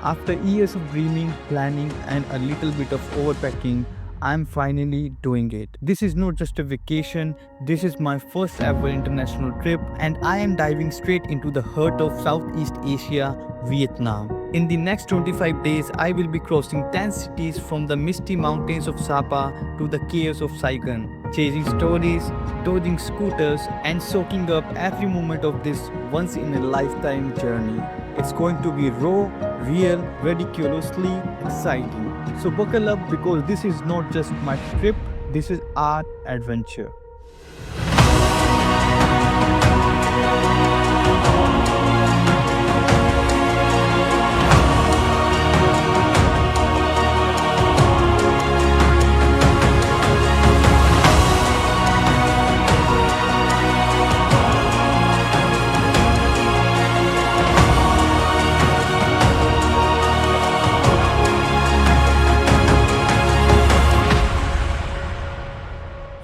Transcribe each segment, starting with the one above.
After years of dreaming, planning, and a little bit of overpacking, I'm finally doing it. This is not just a vacation, this is my first ever international trip, and I am diving straight into the heart of Southeast Asia, Vietnam. In the next 25 days, I will be crossing 10 cities from the misty mountains of Sapa to the chaos of Saigon, chasing stories, dodging scooters, and soaking up every moment of this once in a lifetime journey. It's going to be raw, real, ridiculously exciting. So buckle up because this is not just my trip, this is our adventure.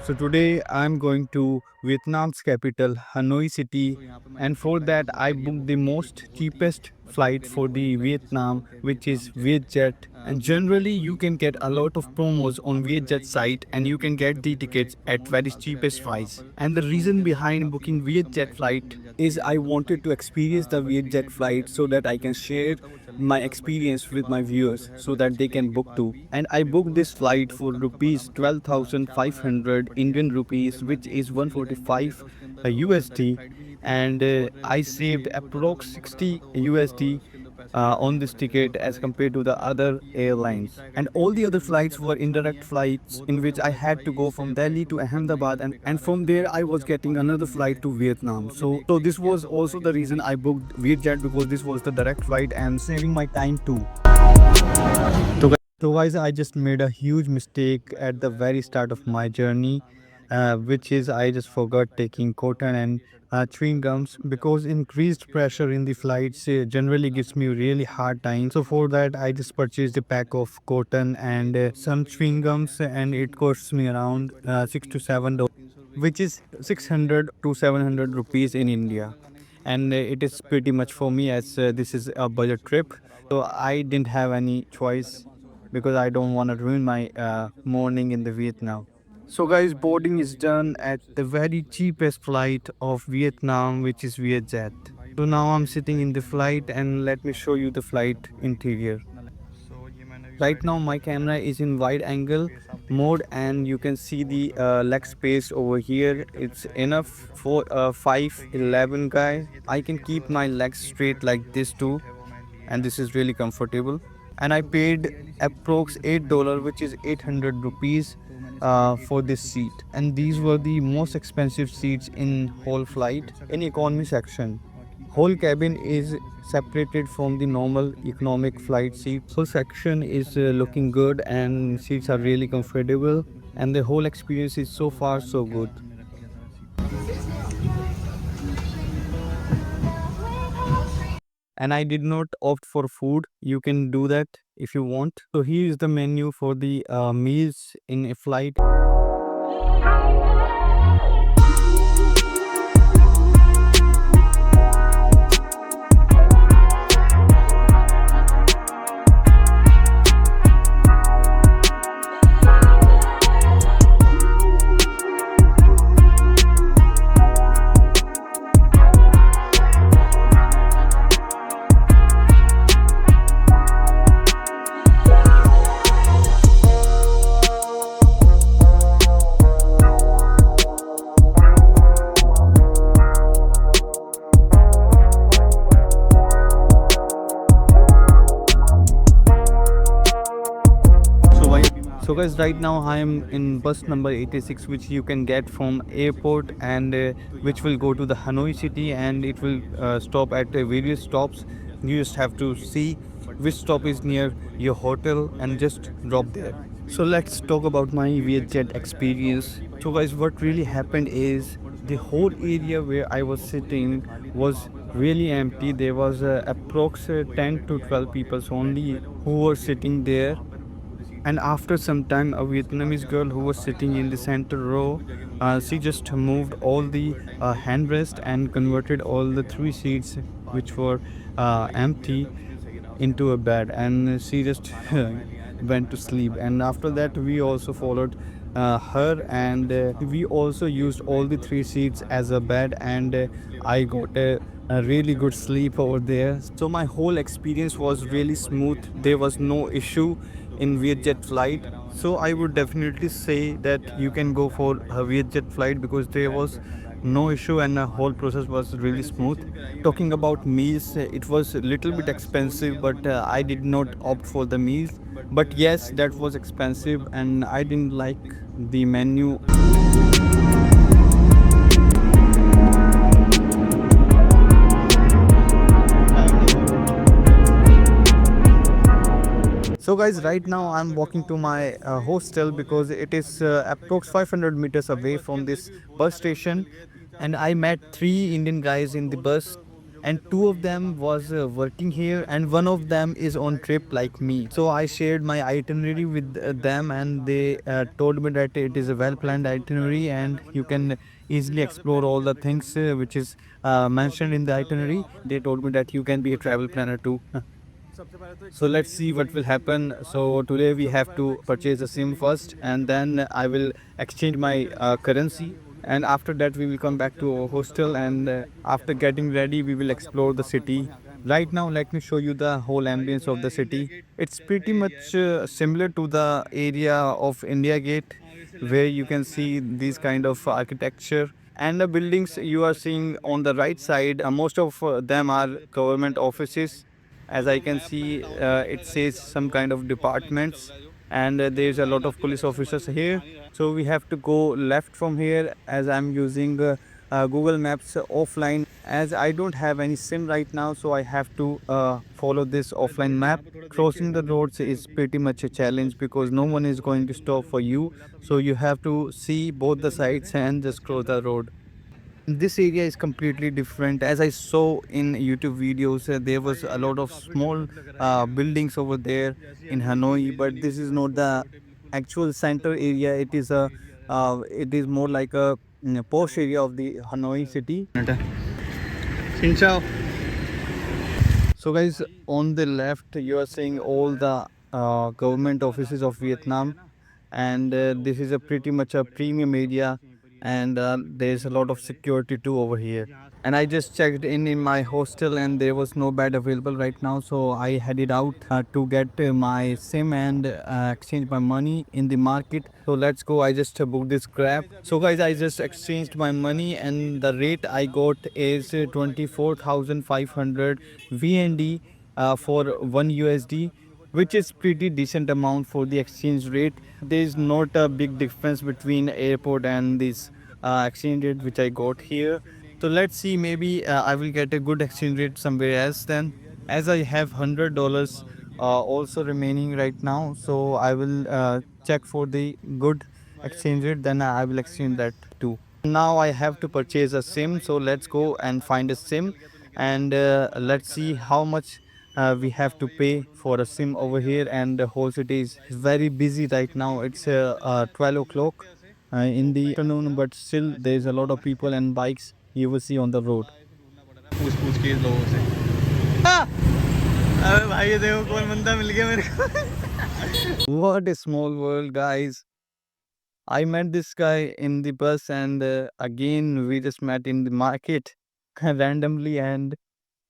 So today I'm going to Vietnam's capital, Hanoi city, and for that I booked the most cheapest flight for the Vietnam, which is Vietjet. And generally you can get a lot of promos on Vietjet site and you can get the tickets at very cheapest price. And the reason behind booking Vietjet flight is I wanted to experience the Vietjet flight so that I can share my experience with my viewers so that they can book too. And I booked this flight for rupees 12,500 Indian rupees, which is 145 USD, and I saved approx 60 USD on this ticket as compared to the other airlines. And all the other flights were indirect flights in which I had to go from Delhi to Ahmedabad, and from there I was getting another flight to Vietnam. So this was also the reason I booked Vietjet, because this was the direct flight and saving my time too. So guys, I just made a huge mistake at the very start of my journey, which is I just forgot taking cotton and chewing gums, because increased pressure in the flights generally gives me really hard time. So for that I just purchased a pack of cotton and some chewing gums, and it costs me around $6 to $7, which is 600 to 700 rupees in India. And it is pretty much for me, as this is a budget trip. So I didn't have any choice because I don't want to ruin my morning in the Vietnam. So guys, boarding is done at the very cheapest flight of Vietnam, which is Vietjet. So now I'm sitting in the flight and let me show you the flight interior. Right now my camera is in wide angle mode and you can see the leg space over here. It's enough for a 5'11" guy. I can keep my legs straight like this too, and this is really comfortable. And I paid approx $8, which is 800 rupees for this seat. And these were the most expensive seats in whole flight in economy section. Whole cabin is separated from the normal economic flight seat. Whole section is looking good and seats are really comfortable, and the whole experience is so far so good. And I did not opt for food. You can do that if you want. So here is the menu for the meals in a flight. So guys, right now I am in bus number 86, which you can get from airport, and which will go to the Hanoi city, and it will stop at various stops. You just have to see which stop is near your hotel and just drop there. So let's talk about my Vietjet experience. So guys, what really happened is the whole area where I was sitting was really empty. There was approx 10 to 12 people only who were sitting there. And after some time, a Vietnamese girl who was sitting in the center row, she just moved all the handrest and converted all the three seats which were empty into a bed, and she just went to sleep. And after that, we also followed her, and we also used all the three seats as a bed, and I got a really good sleep over there. So my whole experience was really smooth. There was no issue in Vietjet flight. So I would definitely say that you can go for a Vietjet flight because there was no issue and the whole process was really smooth. Talking about meals, it was a little bit expensive, but I did not opt for the meals. But yes, that was expensive and I didn't like the menu. So guys, right now I'm walking to my hostel because it is approx 500 meters away from this bus station, and I met three Indian guys in the bus, and two of them was working here and one of them is on trip like me. So I shared my itinerary with them, and they told me that it is a well planned itinerary and you can easily explore all the things which is mentioned in the itinerary. They told me that you can be a travel planner too. So let's see what will happen. So today we have to purchase a SIM first, and then I will exchange my currency. And after that, we will come back to our hostel. And after getting ready, we will explore the city. Right now, let me show you the whole ambience of the city. It's pretty much similar to the area of India Gate, where you can see these kind of architecture. And the buildings you are seeing on the right side, most of them are government offices. As I can see, it says some kind of departments, and there's a lot of police officers here. So we have to go left from here, as I'm using Google Maps offline. As I don't have any SIM right now, so I have to follow this offline map. Crossing the roads is pretty much a challenge because no one is going to stop for you. So you have to see both the sides and just cross the road. This area is completely different. As I saw in YouTube videos, there was a lot of small buildings over there in Hanoi, but this is not the actual center area. It is more like a posh area of the Hanoi city. Xin chào. So guys, on the left you are seeing all the government offices of Vietnam, and this is a pretty much a premium area, and there's a lot of security too over here. And I just checked in my hostel and there was no bed available right now, so I headed out to get my SIM and exchange my money in the market. So let's go. I just booked this Grab. So guys, I just exchanged my money and the rate I got is 24,500 VND for 1 USD, which is pretty decent amount for the exchange rate. There is not a big difference between airport and this exchange rate which I got here. So let's see, maybe I will get a good exchange rate somewhere else then. As I have $100 also remaining right now, so I will check for the good exchange rate, then I will exchange that too. Now I have to purchase a SIM, so let's go and find a SIM, and let's see how much we have to pay for a SIM over here. And the whole city is very busy right now. It's 12 o'clock in the afternoon, but still there's a lot of people and bikes you will see on the road. पूछ पूछ के लोगों से अबे भाई ये देखो कौन बंदा मिल गया मेरे को What a small world, guys. I met this guy in the bus, and again we just met in the market randomly, and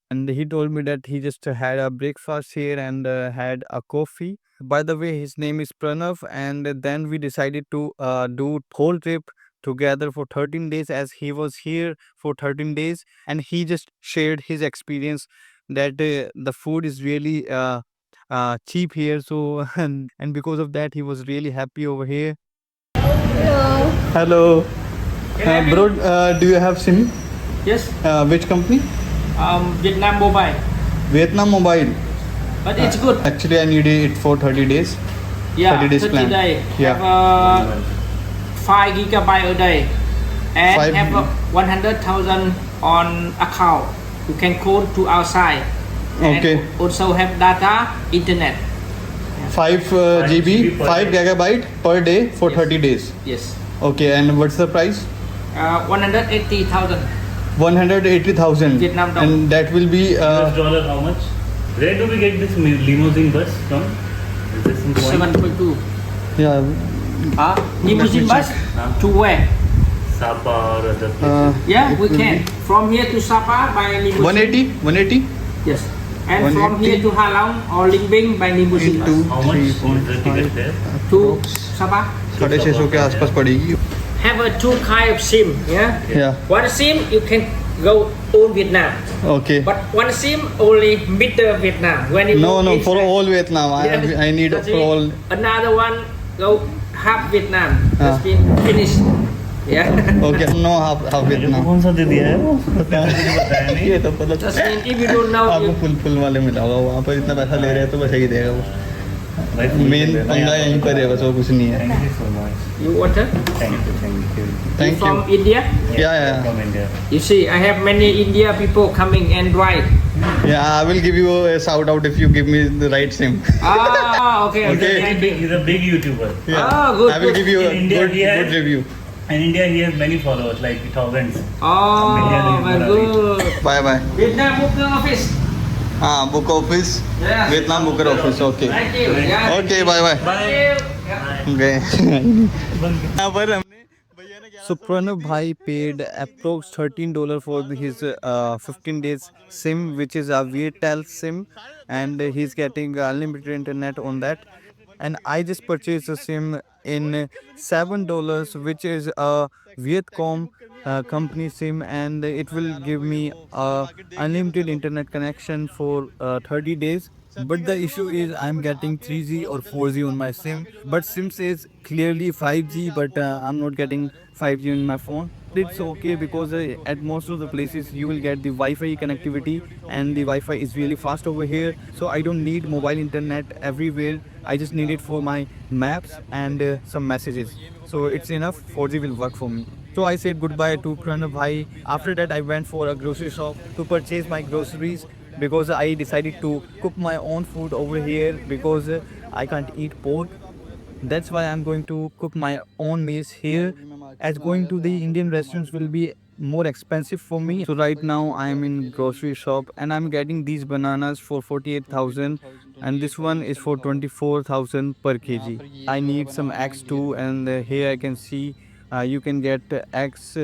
he told me that he just had a breakfast here and had a coffee. By the way, his name is Pranav, and then we decided to do whole trip together for 13 days, as he was here for 13 days, and he just shared his experience that the food is really cheap here. So and because of that, he was really happy over here. Hello. Hello, bro. Do you have SIM? Yes, Which company? Vietnam Mobile, Vietnam Mobile. but it's good. Actually, I need it for 30 days. Yeah, 30 days 30 plan. day. Yeah. Have 5 gigabyte a day, and Five have gig- 100,000 on account. You can call to outside. And Okay. also have data, internet. 5 GB, 5 gigabyte per day for 30 days. Yes. Okay, and what's the price? 180,000 180,000. Vietnam dong. And that will be US dollar how much? Where do we get this limousine bus from? Is this some point? 7.2. Yeah. Limousine bus Huh? to where? Sapa or other places? Yeah, we can. From here to Sapa by limousine. 180, 180 Yes. And from here to Halong or Binh by limousine bus. How much is the ticket there? To Sapa. 650 के आसपास पड़ेगी. Have a two kind of SIM. Yeah. Yeah. One SIM you can go all Vietnam, Okay. but one SIM only middle Vietnam. When you No, go no, for inside- all Vietnam. Yeah. I need That's for it. all. Another one go half Vietnam. That's Ah. been finished. Yeah. Okay. No, half मेरे को Vietnam. कौन सा दे दिया है वो? मुझे बताया नहीं. ये तो पता That's mean if you don't know, आपको you, फुल वाले मिला होगा. वहाँ पर इतना पैसा ले रहे हैं तो बस यही देगा वो. भाई फुल मेन दे देना पंगा यार. यहीं पर है, बस और कुछ नहीं है. Thank you so much. you water. Thank you. You Thank from you. India? Yeah. From India. You see, I have many India people coming and ride. Yeah, I will give you a shout out if you give me the right SIM. Ah, okay. Okay. He's a big YouTuber. Yeah. Ah, good, I will good. give you a In India, good, he has- good review. In India, he has many followers, like thousands. Oh, Million very good. Bye bye. Vietnam booking office. हाँ, book office. Yeah. Vietnam booker office. Okay. Thank you. Yeah. Okay. Bye bye. Thank you. Yeah. गए. यहाँ पर हमने So Pranav Bhai paid approx $13 for his 15 days SIM, which is a Viettel SIM, and he's getting unlimited internet on that. And I just purchased a SIM in $7, which is a Vietcom company SIM, and it will give me unlimited internet connection for 30 days. But the issue is I'm getting 3G or 4G on my SIM, but SIM says clearly 5G, but I'm not getting 5G on my phone. It's okay because at most of the places you will get the Wi-Fi connectivity, and the Wi-Fi is really fast over here. So I don't need mobile internet everywhere. I just need it for my maps and some messages. So it's enough. 4G will work for me. So I said goodbye to Pranav Bhai. After that, I went for a grocery shop to purchase my groceries because I decided to cook my own food over here because I can't eat pork. That's why I'm going to cook my own meals here, as going to the Indian restaurants will be more expensive for me. So right now I'm in grocery shop and I'm getting these bananas for 48,000, and this one is for 24,000 per kg. I need some eggs too, and here I can see you can get eggs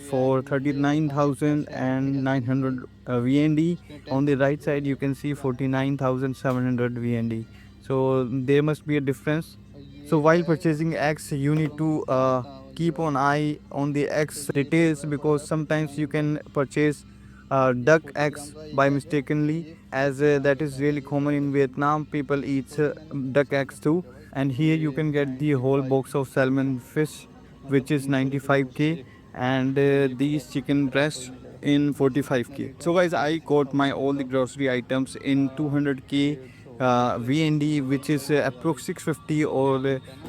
for 39,900 VND. On the right side you can see 49,700 VND. So there must be a difference. So while purchasing eggs, you need to keep an eye on the eggs details, because sometimes you can purchase duck eggs by mistakenly, as that is really common in Vietnam. People eat duck eggs too. And here you can get the whole box of salmon fish, which is 95k, and these chicken breasts in 45k. So guys, I got my all the grocery items in 200k VND, which is approx 650 or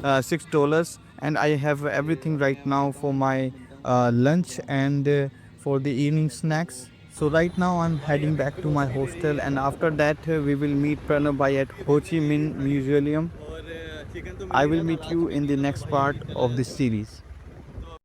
$6, and I have everything right now for my lunch and for the evening snacks. So right now I'm heading back to my hostel, and after that we will meet Pranav Bhai at Ho Chi Minh Museum. I will meet you in the next part of this series.